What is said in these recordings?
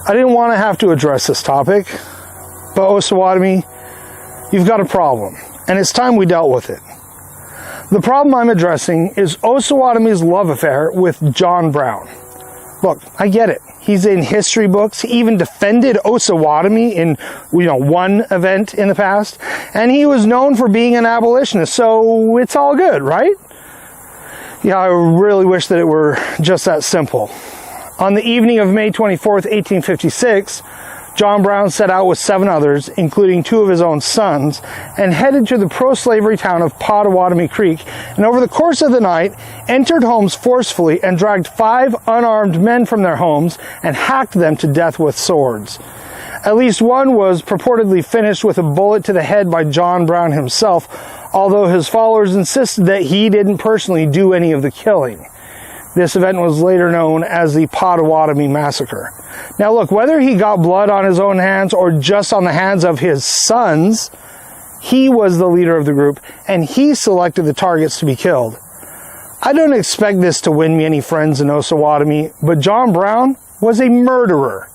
I didn't want to have to address this topic, but Osawatomie, you've got a problem, and it's time we dealt with it. The problem I'm addressing is Osawatomie's love affair with John Brown. Look, I get it. He's in history books. He even defended Osawatomie in, one event in the past, and he was known for being an abolitionist, so it's all good, right? Yeah, I really wish that it were just that simple. On the evening of May 24th, 1856, John Brown set out with 7 others, including 2 of his own sons, and headed to the pro-slavery town of Osawatomie Creek, and over the course of the night, entered homes forcefully and dragged 5 unarmed men from their homes and hacked them to death with swords. At least one was purportedly finished with a bullet to the head by John Brown himself, although his followers insisted that he didn't personally do any of the killing. This event was later known as the Osawatomie Massacre. Now look, whether he got blood on his own hands or just on the hands of his sons, he was the leader of the group, and he selected the targets to be killed. I don't expect this to win me any friends in Osawatomie, but John Brown was a murderer.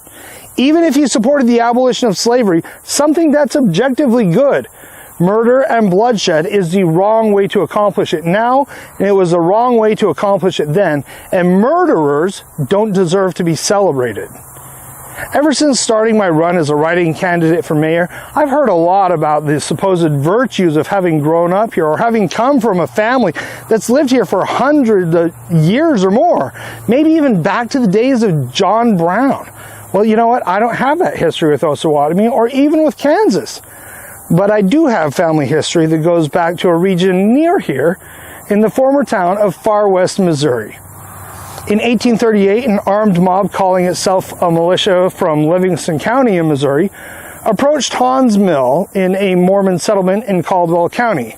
Even if he supported the abolition of slavery, something that's objectively good, murder and bloodshed is the wrong way to accomplish it now, and it was the wrong way to accomplish it then, and murderers don't deserve to be celebrated. Ever since starting my run as a write-in candidate for mayor, I've heard a lot about the supposed virtues of having grown up here or having come from a family that's lived here for hundreds of years or more, maybe even back to the days of John Brown. Well, you know what? I don't have that history with Osawatomie or even with Kansas. But I do have family history that goes back to a region near here in the former town of Far West, Missouri. In 1838, an armed mob calling itself a militia from Livingston County in Missouri approached Hahn's Mill in a Mormon settlement in Caldwell County.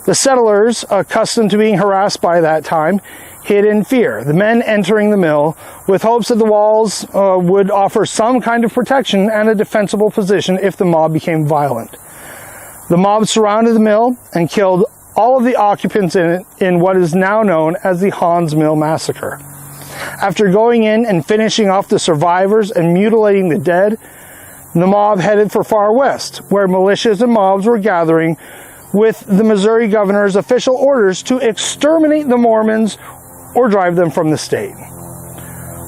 The settlers, accustomed to being harassed by that time, hid in fear, the men entering the mill with hopes that the walls would offer some kind of protection and a defensible position if the mob became violent. The mob surrounded the mill and killed all of the occupants in it in what is now known as the Hahn's Mill Massacre. After going in and finishing off the survivors and mutilating the dead, the mob headed for Far West, where militias and mobs were gathering with the Missouri governor's official orders to exterminate the Mormons or drive them from the state.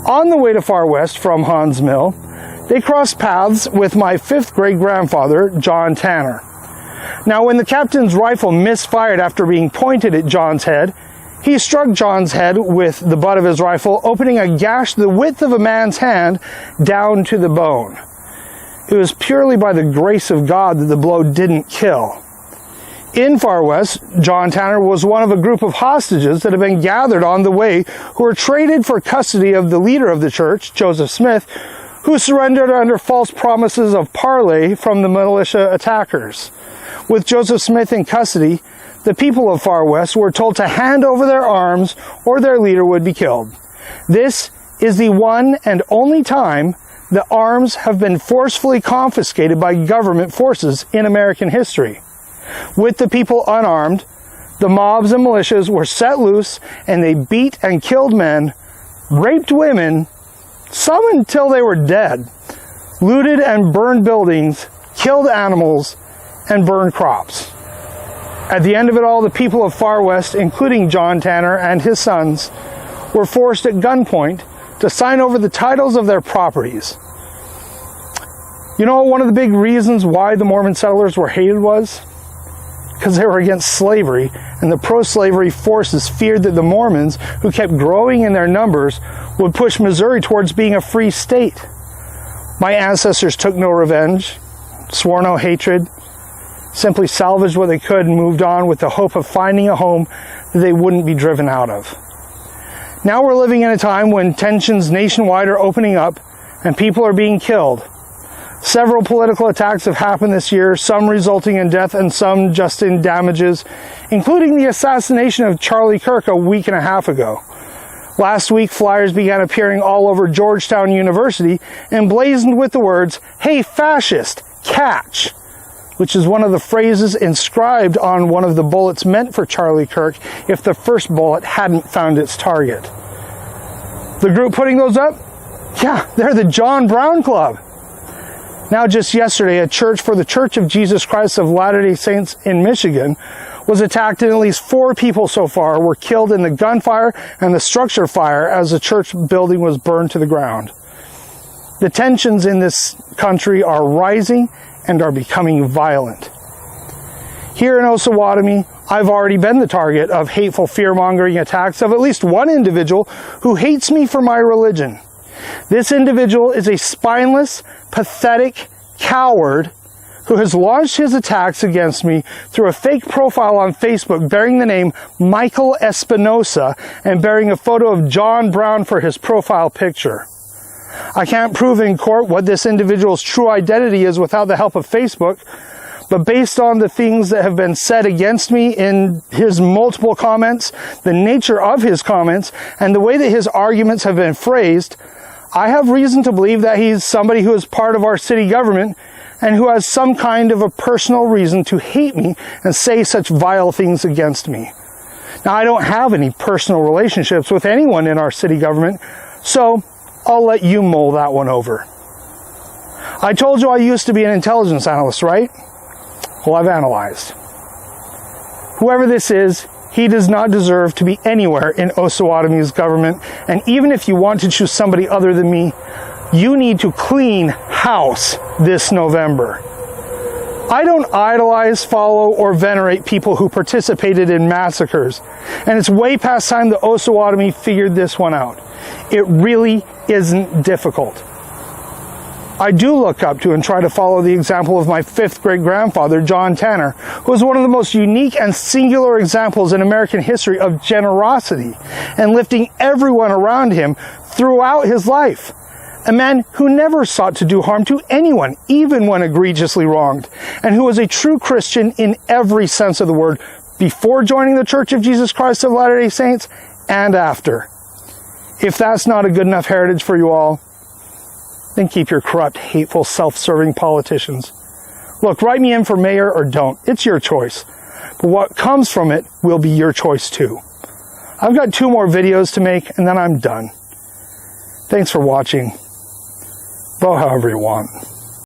On the way to Far West from Hahn's Mill, they crossed paths with my 5th great-grandfather, John Tanner. Now, when the captain's rifle misfired after being pointed at John's head, he struck John's head with the butt of his rifle, opening a gash the width of a man's hand down to the bone. It was purely by the grace of God that the blow didn't kill. In Far West, John Tanner was one of a group of hostages that had been gathered on the way who were traded for custody of the leader of the church, Joseph Smith, who surrendered under false promises of parley from the militia attackers. With Joseph Smith in custody, the people of Far West were told to hand over their arms or their leader would be killed. This is the one and only time that arms have been forcefully confiscated by government forces in American history. With the people unarmed, the mobs and militias were set loose and they beat and killed men, raped women, some until they were dead, looted and burned buildings, killed animals, and burned crops. At the end of it all, the people of Far West, including John Tanner and his sons, were forced at gunpoint to sign over the titles of their properties. You know, one of the big reasons why the Mormon settlers were hated was because they were against slavery, and the pro-slavery forces feared that the Mormons, who kept growing in their numbers, would push Missouri towards being a free state. My ancestors took no revenge, swore no hatred, simply salvaged what they could and moved on with the hope of finding a home that they wouldn't be driven out of. Now we're living in a time when tensions nationwide are opening up and people are being killed. Several political attacks have happened this year, some resulting in death and some just in damages, including the assassination of Charlie Kirk a week and a half ago. Last week, flyers began appearing all over Georgetown University, emblazoned with the words, "Hey fascist, catch!" which is one of the phrases inscribed on one of the bullets meant for Charlie Kirk if the first bullet hadn't found its target. The group putting those up Yeah, they're the John Brown Club. Now, just yesterday, a church for the Church of Jesus Christ of Latter-day Saints in Michigan was attacked, and at least 4 people so far were killed in the gunfire and the structure fire as the church building was burned to the ground. The tensions in this country are rising and are becoming violent. Here in Osawatomie, I've already been the target of hateful fear-mongering attacks of at least one individual who hates me for my religion. This individual is a spineless, pathetic coward who has launched his attacks against me through a fake profile on Facebook bearing the name Michael Espinosa and bearing a photo of John Brown for his profile picture. I can't prove in court what this individual's true identity is without the help of Facebook, but based on the things that have been said against me in his multiple comments, the nature of his comments, and the way that his arguments have been phrased, I have reason to believe that he's somebody who is part of our city government and who has some kind of a personal reason to hate me and say such vile things against me. Now, I don't have any personal relationships with anyone in our city government, so I'll let you mull that one over. I told you I used to be an intelligence analyst, right? Well, I've analyzed. Whoever this is, he does not deserve to be anywhere in Osawatomie's government, and even if you want to choose somebody other than me, you need to clean house this November. I don't idolize, follow, or venerate people who participated in massacres, and it's way past time that Osawatomie figured this one out. It really isn't difficult. I do look up to and try to follow the example of my 5th great-grandfather, John Tanner, who was one of the most unique and singular examples in American history of generosity and lifting everyone around him throughout his life. A man who never sought to do harm to anyone, even when egregiously wronged, and who was a true Christian in every sense of the word, before joining the Church of Jesus Christ of Latter-day Saints and after. If that's not a good enough heritage for you all, then keep your corrupt, hateful, self-serving politicians. Look, write me in for mayor or don't. It's your choice. But what comes from it will be your choice too. I've got 2 more videos to make, and then I'm done. Thanks for watching. Vote however you want.